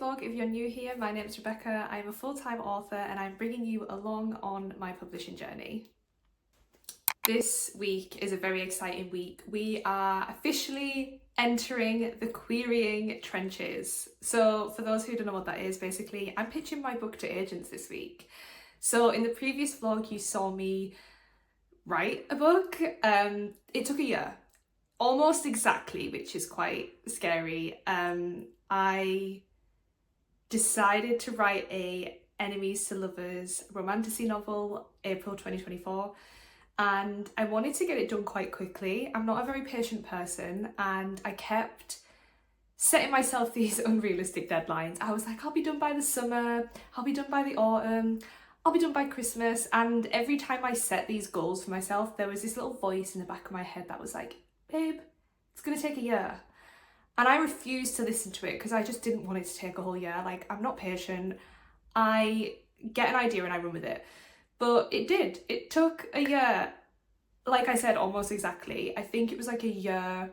vlog. If you're new here, my name is Rebecca. I'm a full-time author and I'm bringing you along on my publishing journey. This week is a very exciting week. We are officially entering the querying trenches. So for those who don't know what that is, basically I'm pitching my book to agents this week. So in the previous vlog you saw me write a book. It took a year, almost exactly, which is quite scary. I decided to write a enemies to lovers romantasy novel April 2024, and I wanted to get it done quite quickly. I'm not a very patient person and I kept setting myself these unrealistic deadlines. I was like, I'll be done by the summer, I'll be done by the autumn, I'll be done by Christmas. And every time I set these goals for myself, there was this little voice in the back of my head that was like, babe, it's gonna take a year. And I refused to listen to it because I just didn't want it to take a whole year. Like, I'm not patient. I get an idea and I run with it. But it did. It took a year. Like I said, almost exactly. I think it was like a year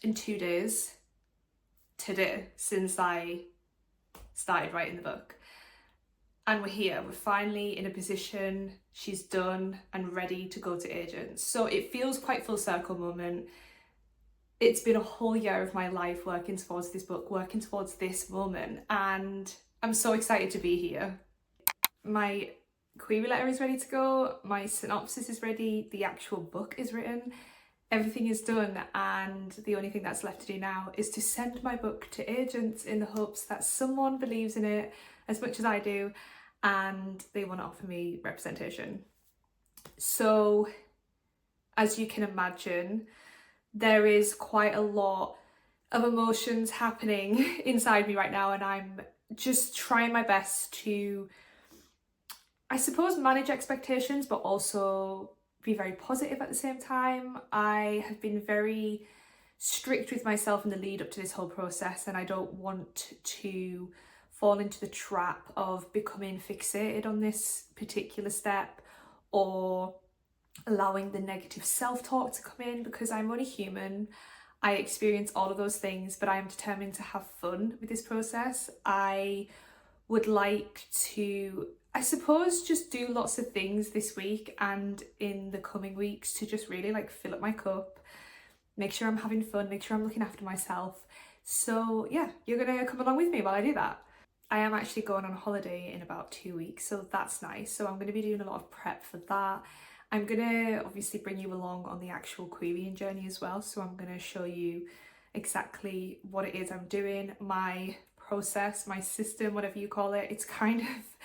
and 2 days today since I started writing the book. And we're here. We're finally in a position. She's done and ready to go to agents. So it feels quite full circle moment. It's been a whole year of my life working towards this book, working towards this moment, and I'm so excited to be here. My query letter is ready to go, my synopsis is ready, the actual book is written, everything is done, and the only thing that's left to do now is to send my book to agents in the hopes that someone believes in it as much as I do and they want to offer me representation. So, as you can imagine, there is quite a lot of emotions happening inside me right now, and I'm just trying my best to, I suppose, manage expectations but also be very positive at the same time. I have been very strict with myself in the lead up to this whole process, and I don't want to fall into the trap of becoming fixated on this particular step or allowing the negative self-talk to come in, because I'm only human. I experience all of those things, but I am determined to have fun with this process. I would like to, I suppose, just do lots of things this week and in the coming weeks to just really like fill up my cup, make sure I'm having fun, make sure I'm looking after myself. So yeah, you're gonna come along with me while I do that. I am actually going on holiday in about 2 weeks, so that's nice. So I'm going to be doing a lot of prep for that. I'm going to obviously bring you along on the actual querying journey as well. So I'm going to show you exactly what it is I'm doing, my process, my system, whatever you call it. It's kind of,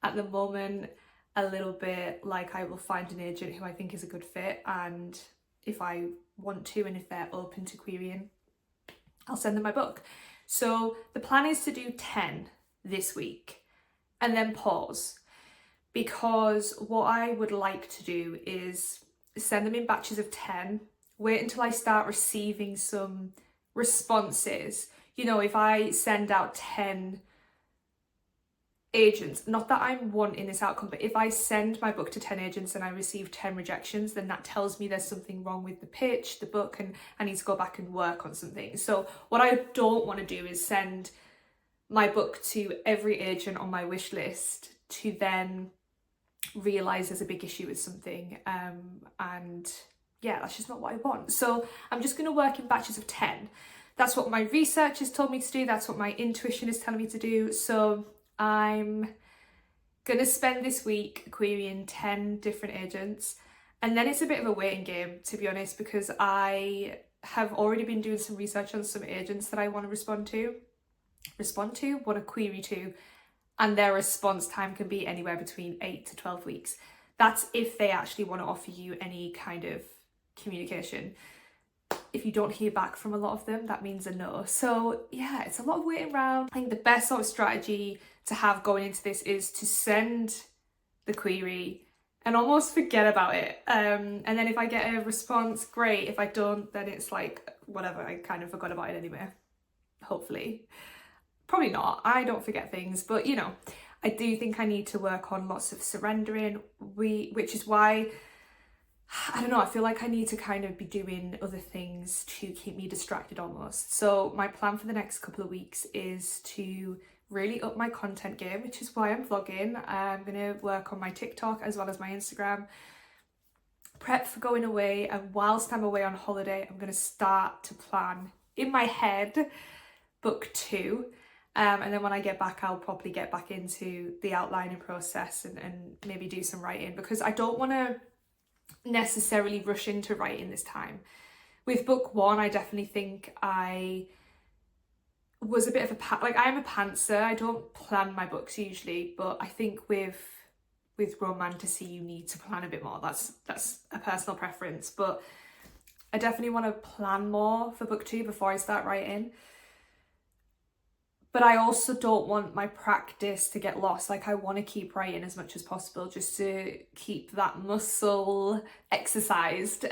at the moment, a little bit like I will find an agent who I think is a good fit, and if I want to and if they're open to querying, I'll send them my book. So the plan is to do 10 this week and then pause, because what I would like to do is send them in batches of 10, wait until I start receiving some responses. You know, if I send out 10 agents, not that I'm wanting this outcome, but if I send my book to 10 agents and I receive 10 rejections, then that tells me there's something wrong with the pitch, the book, and I need to go back and work on something. So what I don't want to do is send my book to every agent on my wish list to then realise there's a big issue with something, and yeah, that's just not what I want. So I'm just going to work in batches of 10. That's what my research has told me to do, that's what my intuition is telling me to do. So I'm gonna spend this week querying 10 different agents, and then it's a bit of a waiting game, to be honest, because I have already been doing some research on some agents that I want to want to query to, and their response time can be anywhere between 8 to 12 weeks. That's if they actually want to offer you any kind of communication. If you don't hear back from a lot of them, that means a no. So yeah, it's a lot of waiting around. I think the best sort of strategy to have going into this is to send the query and almost forget about it. And then if I get a response, great. If I don't, then it's like, whatever, I kind of forgot about it anyway. Hopefully. Probably not. I don't forget things, but you know, I do think I need to work on lots of surrendering, which is why I don't know, I feel like I need to kind of be doing other things to keep me distracted almost. So my plan for the next couple of weeks is to really up my content game, which is why I'm vlogging. I'm gonna work on my TikTok as well as my Instagram, prep for going away, and whilst I'm away on holiday, I'm gonna start to plan in my head book 2. And then when I get back, I'll probably get back into the outlining process and maybe do some writing, because I don't want to necessarily rush into writing this time. With book 1, I definitely think I was a bit of a like, I'm a pantser. I don't plan my books usually, but I think with romantasy you need to plan a bit more. That's a personal preference, but I definitely want to plan more for book 2 before I start writing. But I also don't want my practice to get lost. Like, I want to keep writing as much as possible just to keep that muscle exercised.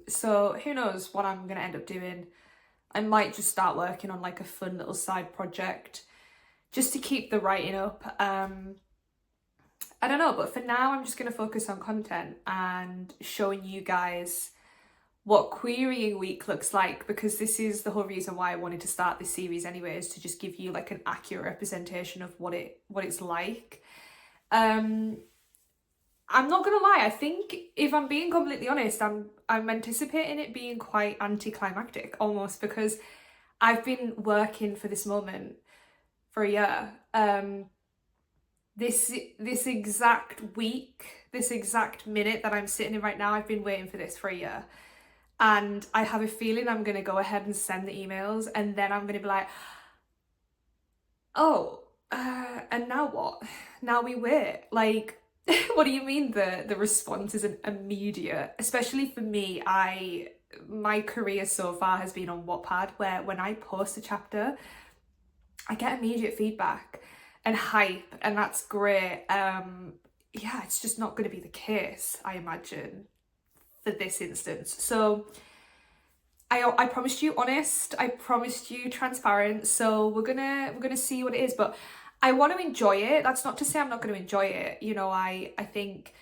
So who knows what I'm going to end up doing. I might just start working on like a fun little side project just to keep the writing up. I don't know, but for now I'm just going to focus on content and showing you guys what querying week looks like, because this is the whole reason why I wanted to start this series anyway, is to just give you like an accurate representation of what it's like. I'm not gonna lie, I think, if I'm being completely honest, I'm anticipating it being quite anticlimactic almost, because I've been working for this moment for a year. This exact week, this exact minute that I'm sitting in right now, I've been waiting for this for a year. And I have a feeling I'm going to go ahead and send the emails, and then I'm going to be like, oh, and now what? Now we wait. Like, what do you mean the response isn't immediate? Especially for me, my career so far has been on Wattpad, where when I post a chapter, I get immediate feedback and hype, and that's great. Yeah, it's just not going to be the case, I imagine, for this instance. So I promised you honest, I promised you transparent, so we're gonna see what it is. But I want to enjoy it. That's not to say I'm not going to enjoy it. You know, I think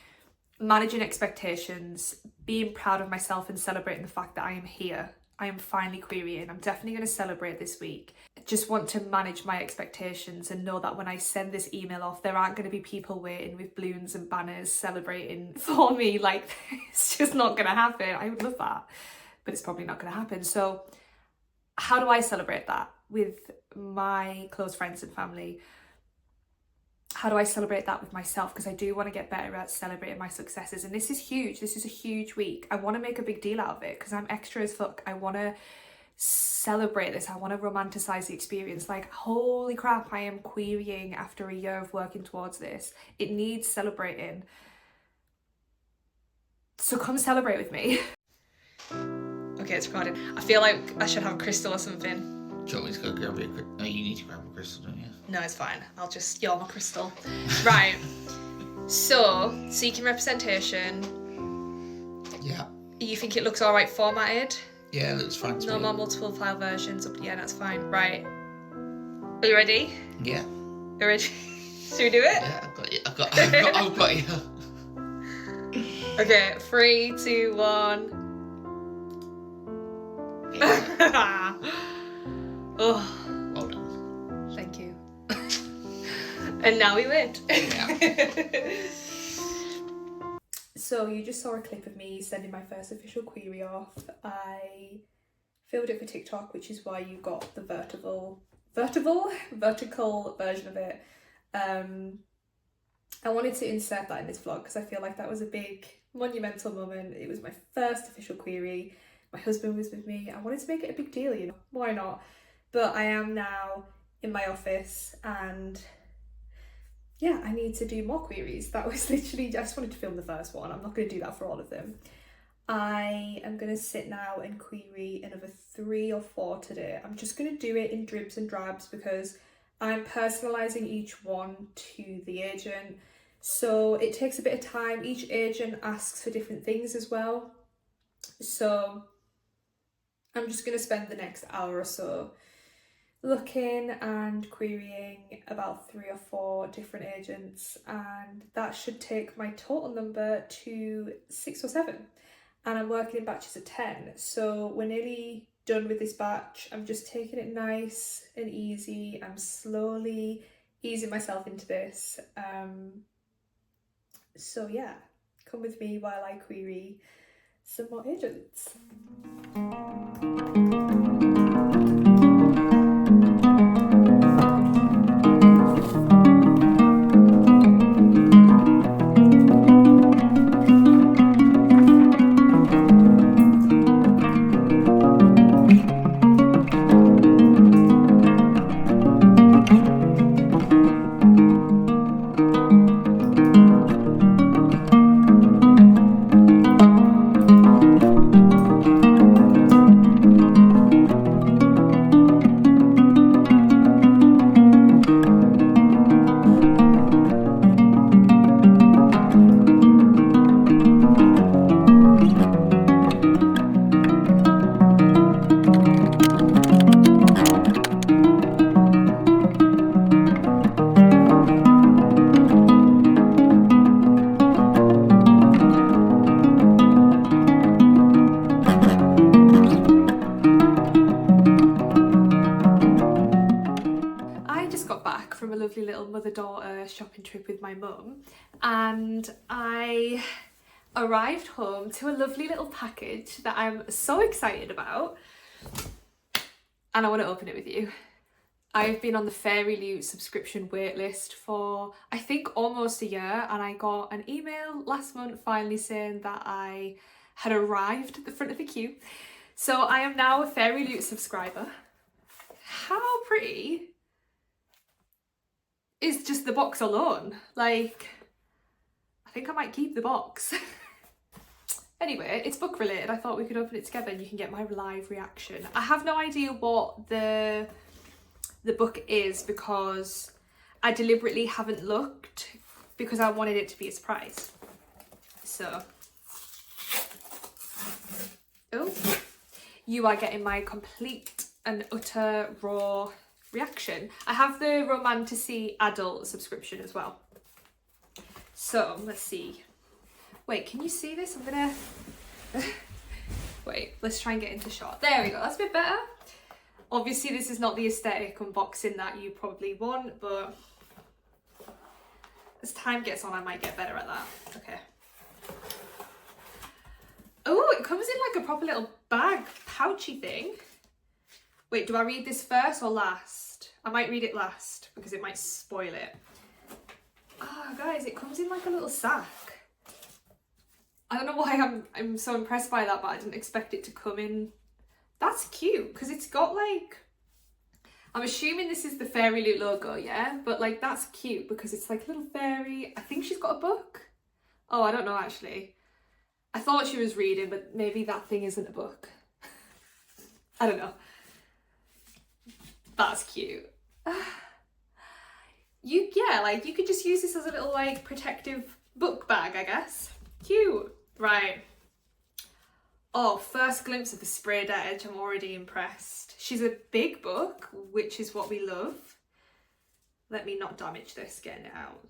managing expectations, being proud of myself and celebrating the fact that I am here, I am finally querying, I'm definitely going to celebrate this week. I just want to manage my expectations and know that when I send this email off, there aren't going to be people waiting with balloons and banners celebrating for me. Like, it's just not going to happen. I would love that, but it's probably not going to happen. So how do I celebrate that with my close friends and family? How do I celebrate that with myself? Because I do want to get better at celebrating my successes. And this is huge. This is a huge week. I want to make a big deal out of it because I'm extra as fuck. I want to celebrate this. I want to romanticize the experience. Like, holy crap, I am querying after a year of working towards this. It needs celebrating. So come celebrate with me. Okay, it's recording. I feel like I should have a crystal or something. Do you want me to go grab you a crystal? No, you need to grab a crystal, don't you? No, it's fine. You're my crystal. Right. So, seeking representation. Yeah. You think it looks alright formatted? Yeah, it looks fine to No me. more multiple file versions. Yeah, that's fine. Right. Are you ready? Yeah. You ready? Should we do it? Yeah, I've got you. I've got you. Okay, 3, 2, 1. Yeah. Oh. Well done. Thank you. And now we win. Yeah. So you just saw a clip of me sending my first official query off. I filmed it for TikTok, which is why you got the vertical version of it. I wanted to insert that in this vlog because I feel like that was a big monumental moment. It was my first official query. My husband was with me. I wanted to make it a big deal, you know, why not? But I am now in my office and yeah, I need to do more queries. That was literally, I just wanted to film the first one. I'm not going to do that for all of them. I am going to sit now and query another 3 or 4 today. I'm just going to do it in dribs and drabs because I'm personalising each one to the agent. So it takes a bit of time. Each agent asks for different things as well. So I'm just going to spend the next hour or so looking and querying about 3 or 4 different agents, and that should take my total number to 6 or 7, and I'm working in batches of 10, so we're nearly done with this batch. I'm just taking it nice and easy. I'm slowly easing myself into this, so yeah, come with me while I query some more agents. From a lovely little mother-daughter shopping trip with my mum, and I arrived home to a lovely little package that I'm so excited about, and I want to open it with you. I've been on the Fairyloot subscription waitlist for I think almost a year, and I got an email last month finally saying that I had arrived at the front of the queue. So I am now a Fairyloot subscriber. How pretty is just the box alone? Like, I think I might keep the box. Anyway, it's book related. I thought we could open it together and you can get my live reaction. I have no idea what the book is because I deliberately haven't looked because I wanted it to be a surprise. So, oh, you are getting my complete and utter raw reaction. I have the Romantasy adult subscription as well. So let's see. Wait, can you see this? I'm gonna wait, let's try and get into shot. There we go, that's a bit better. Obviously this is not the aesthetic unboxing that you probably want, but as time gets on I might get better at that. Okay. Oh, it comes in like a proper little bag pouchy thing. Wait, do I read this first or last? I might read it last because it might spoil it. Oh, guys, it comes in like a little sack. I don't know why I'm so impressed by that, but I didn't expect it to come in. That's cute because it's got like, I'm assuming this is the Fairyloot logo, yeah? But like, that's cute because it's like a little fairy. I think she's got a book. Oh, I don't know actually. I thought she was reading, but maybe that thing isn't a book. I don't know. That's cute. Yeah, like you could just use this as a little like protective book bag, I guess. Cute. Right. Oh, first glimpse of the sprayed edge. I'm already impressed. She's a big book, which is what we love. Let me not damage this getting it out.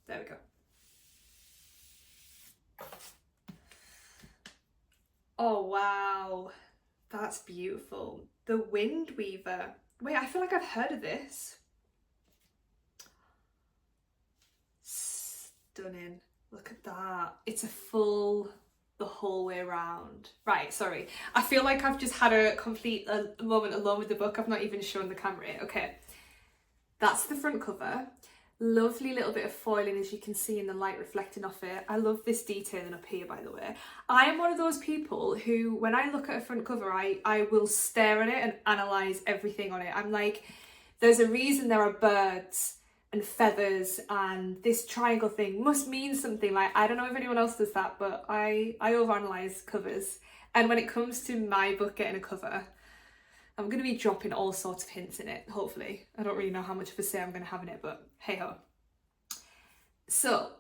There we go. Oh, wow. That's beautiful. The Wind Weaver. Wait, I feel like I've heard of this. Stunning. Look at that. It's a full, the whole way around. Right, sorry. I feel like I've just had a complete moment alone with the book. I've not even shown the camera yet. Okay. That's the front cover. Lovely little bit of foiling, as you can see in the light reflecting off it. I love this detailing up here, by the way. I am one of those people who, when I look at a front cover, I will stare at it and analyse everything on it. I'm like, there's a reason there are birds and feathers and this triangle thing must mean something. Like, I don't know if anyone else does that, but I overanalyze covers. And when it comes to my book getting a cover, I'm going to be dropping all sorts of hints in it, hopefully. I don't really know how much of a say I'm going to have in it, but hey-ho. So,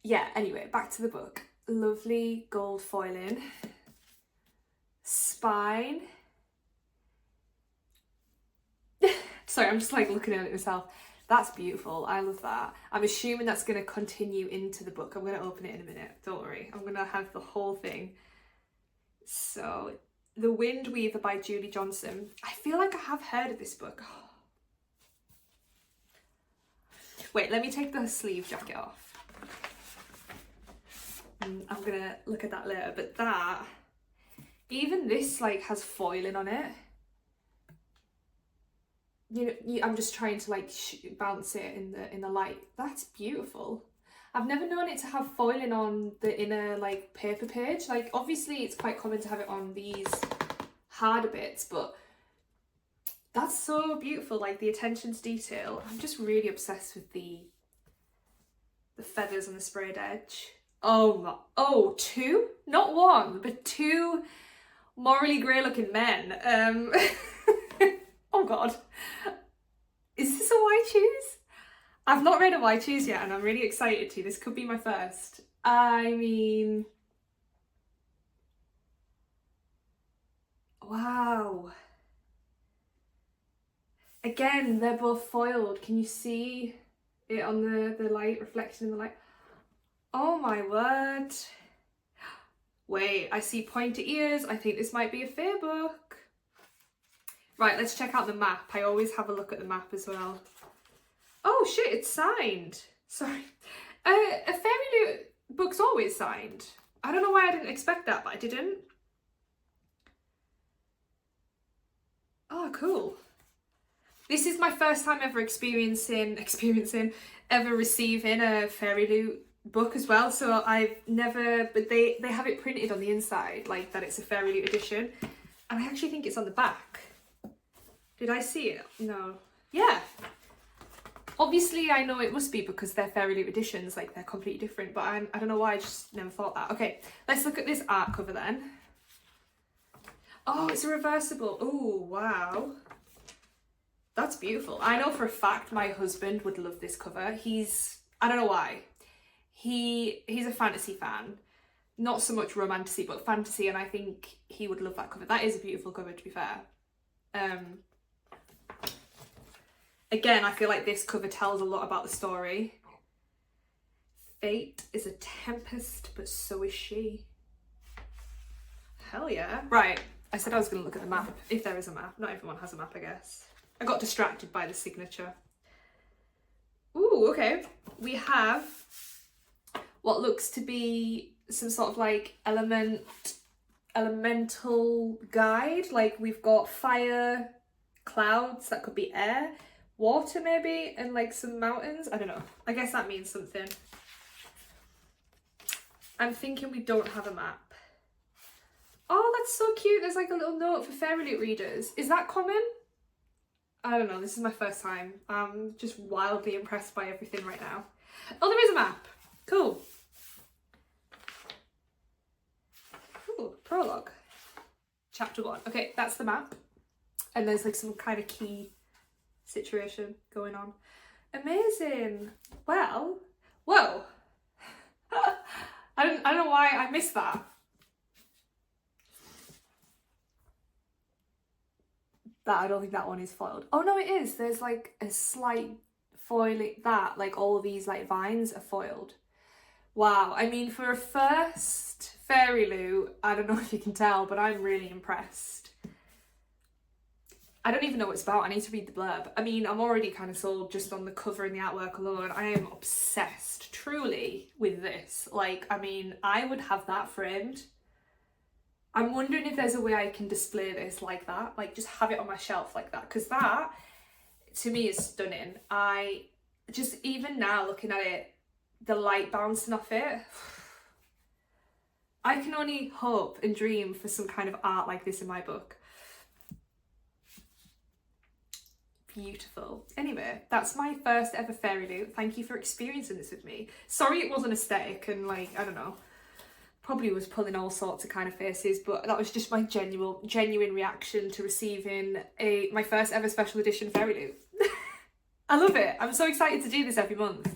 yeah, anyway, back to the book. Lovely gold foiling. Spine. Sorry, I'm just like looking at it myself. That's beautiful. I love that. I'm assuming that's going to continue into the book. I'm going to open it in a minute. Don't worry. I'm going to have the whole thing. So, The Wind Weaver by Julie Johnson. I feel like I have heard of this book. Wait, let me take the sleeve jacket off. I'm going to look at that later. But that, even this like has foiling on it. You know, I'm just trying to like bounce it in the light. That's beautiful. I've never known it to have foiling on the inner like paper page. Like obviously it's quite common to have it on these harder bits, but that's so beautiful. Like the attention to detail. I'm just really obsessed with the feathers on the sprayed edge. Oh, two? Not one, but two morally grey looking men. Oh god. Is this a Why Choose? I've not read a Why Choose yet and I'm really excited to. This could be my first. I mean... Wow. Again, they're both foiled. Can you see it on the light, reflected in the light? Oh my word. Wait, I see pointy ears. I think this might be a fair book. Right, let's check out the map. I always have a look at the map as well. Oh shit, it's signed. Sorry. A Fairyloot book's always signed. I don't know why I didn't expect that, but I didn't. Oh, cool. This is my first time ever receiving a Fairyloot book as well. So I've never, but they have it printed on the inside, like that it's a Fairyloot edition. And I actually think it's on the back. Did I see it? No. Yeah. Obviously, I know it must be because they're Fairyloot editions, like they're completely different, but I don't know why I just never thought that. Okay, let's look at this art cover then. Oh, it's a reversible. Oh, wow. That's beautiful. I know for a fact my husband would love this cover. I don't know why. He's a fantasy fan. Not so much romantasy, but fantasy, and I think he would love that cover. That is a beautiful cover, to be fair. Again, I feel like this cover tells a lot about the story. Fate is a tempest, but so is she. Hell yeah. Right, I said I was going to look at the map, if there is a map. Not everyone has a map, I guess. I got distracted by the signature. Ooh, okay. We have what looks to be some sort of like elemental guide. Like we've got fire, clouds, that could be air, water maybe, and like some mountains. I don't know. I guess that means something. I'm thinking we don't have a map. Oh, that's so cute. There's like a little note for Fairyloot readers. Is that common? I don't know. This is my first time. I'm just wildly impressed by everything right now. Oh, there is a map. Cool. Cool. Prologue. Chapter 1. Okay, that's the map. And there's like some kind of key situation going on. Amazing. Well, whoa. I don't know why I missed that. I don't think that one is foiled. Oh no, it is. There's like a slight foiling, that like all of these like vines are foiled. Wow, I mean for a first Fairyloot, I don't know if you can tell, but I'm really impressed. I don't even know what it's about. I need to read the blurb. I mean, I'm already kind of sold just on the cover and the artwork alone. I am obsessed, truly, with this. Like, I mean, I would have that framed. I'm wondering if there's a way I can display this like that, like just have it on my shelf like that, because that, to me, is stunning. I just, even now looking at it, the light bouncing off it, I can only hope and dream for some kind of art like this in my book. Beautiful. Anyway, that's my first ever Fairyloot. Thank you for experiencing this with me. Sorry it wasn't aesthetic and like, I don't know, probably was pulling all sorts of kind of faces, but that was just my genuine reaction to receiving my first ever special edition Fairyloot. I love it. I'm so excited to do this every month.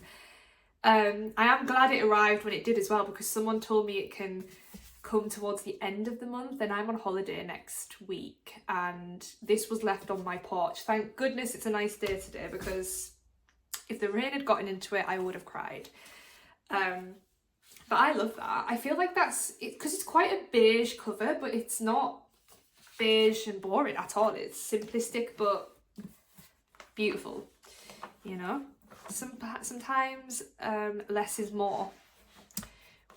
I am glad it arrived when it did as well, because someone told me it can come towards the end of the month, and I'm on holiday next week, and this was left on my porch. Thank goodness it's a nice day today, because if the rain had gotten into it I would have cried. But I love that. I feel like that's it, because it's quite a beige cover, but it's not beige and boring at all. It's simplistic but beautiful, you know. Sometimes less is more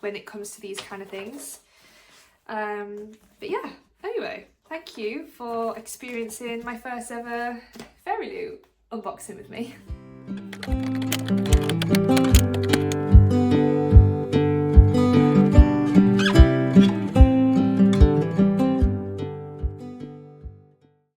when it comes to these kind of things. But yeah, anyway, thank you for experiencing my first ever Fairyloot unboxing with me.